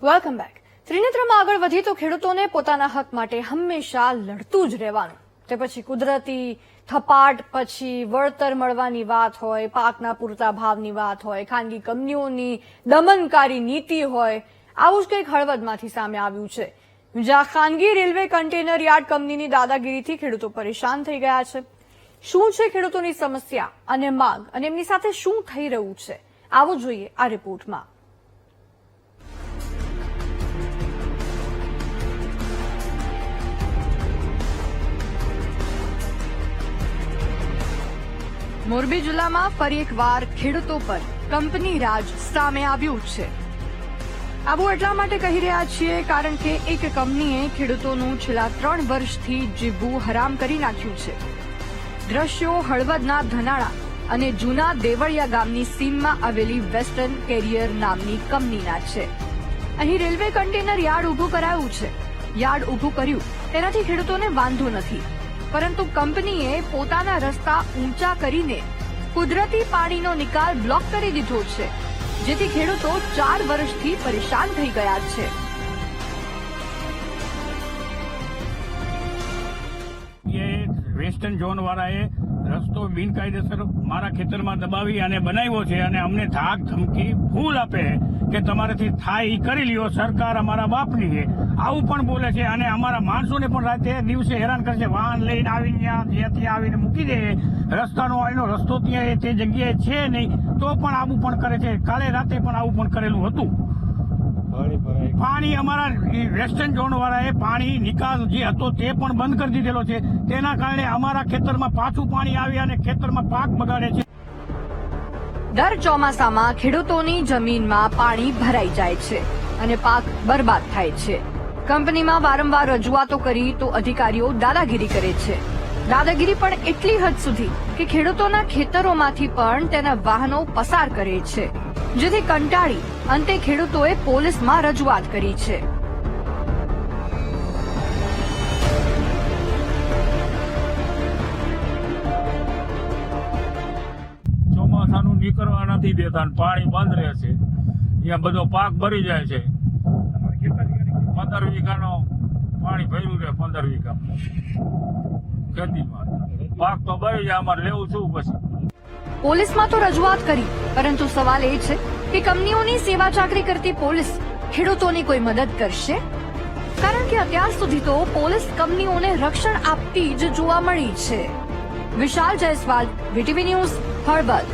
Welcome back. ત્રિનેત્રમાં આગળ વધી તો ખેડૂતોને પોતાના હક માટે હંમેશા લડતું જ રહેવાનું. તે પછી કુદરતી થપાટ, પછી વળતર મળવાની વાત હોય, પાકના પૂરતા ભાવની વાત હોય, ખાનગી કંપનીઓની દમનકારી નીતિ હોય, આવું જ કંઈક હળવદમાંથી સામે આવ્યું છે. જ્યાં ખાનગી રેલવે કન્ટેનર યાર્ડ કંપનીની દાદાગીરીથી ખેડૂતો પરેશાન થઈ ગયા છે. શું છે ખેડૂતોની સમસ્યા અને માંગ, અને એમની સાથે શું થઈ રહ્યું છે, આવું જોઈએ આ રિપોર્ટમાં. મોરબી જિલ્લામાં ફરી એકવાર ખેડૂતો પર કંપની રાજ સામે આવ્યું છે. આવું એટલા માટે કહી રહ્યા છીએ કારણ કે એક કંપનીએ ખેડૂતોનું છેલ્લા 3 વર્ષથી જીવવું હરામ કરી નાખ્યું છે. દ્રશ્યો હળવદના ધનાળા અને જૂના દેવળિયા ગામની સીમમાં આવેલી વેસ્ટર્ન કેરિયર નામની કંપનીના છે. અહીં રેલવે કન્ટેનર યાર્ડ ઉભું કરાયું છે. યાર્ડ ઉભું કર્યું તેનાથી ખેડૂતોને વાંધો નથી, પરંતુ કંપનીએ પોતાના રસ્તા ઊંચા કરીને કુદરતી પાણીનો નિકાલ બ્લોક કરી દીધો છે, જેથી ખેડૂતો 4 વર્ષથી પરેશાન થઈ ગયા છે. વેસ્ટર્ન ઝોન વાળાએ રસ્તો બિનકાયદેસર મારા ખેતરમાં દબાવી અને બનાવ્યો છે, અને અમને ધાક ધમકી ફૂલ આપે કે તમારાથી થાય એ કરી લ્યો, સરકાર અમારા બાપની છે, આવું પણ બોલે છે. અને અમારા માણસોને પણ રાતે દિવસે હેરાન કરે છે. વાહન લઈને આવીને ત્યાંથી આવીને મૂકી દે, રસ્તાનો એનો રસ્તો ત્યાં તે જગ્યાએ છે નહીં તો પણ આવું પણ કરે છે. કાલે રાતે પણ આવું પણ કરેલું હતું. પાણી અમારા વેસ્ટર્ન ઝોન વાળાએ પાણી નિકાલ જે હતો તે પણ બંધ કરી દીધેલો છે. તેના કારણે અમારા ખેતરમાં પાછું પાણી આવી અને ખેતરમાં પાક બગાડે છે. દર ચોમાસામાં ખેડૂતોની જમીનમાં પાણી ભરાઈ જાય છે અને પાક બરબાદ થાય છે. કંપનીમાં વારંવાર રજૂઆતો કરી તો અધિકારીઓ દાદાગીરી કરે છે. દાદાગીરી પણ એટલી હદ સુધી કે ખેડૂતોના ખેતરોમાંથી પણ તેના વાહનો પસાર કરે છે, જેથી કંટાળી અંતે ખેડૂતોએ પોલીસમાં રજૂઆત કરી છે. ચોમાસાનું નીકળવા નથી દેતા, પાણી બંધ રહે છે, ત્યાં બધો પાક ભરી જાય છે. 15 વીઘાનો પાણી ભર્યું છે. 15 વીઘા ખેતીમાં પાક તો ભરી જાય, અમારે લેવું શું પછી? પોલીસમાં તો રજૂઆત કરી, પરંતુ સવાલ એ છે કે કંપનીઓની સેવા ચાકરી કરતી પોલીસ ખેડૂતોની કોઈ મદદ કરશે? કારણ કે અત્યાર સુધી તો પોલીસ કંપનીઓને રક્ષણ આપતી જ જોવા મળી છે. વિશાલ જયસ્વાલ, વીટીવી ન્યૂઝ, હળવદ.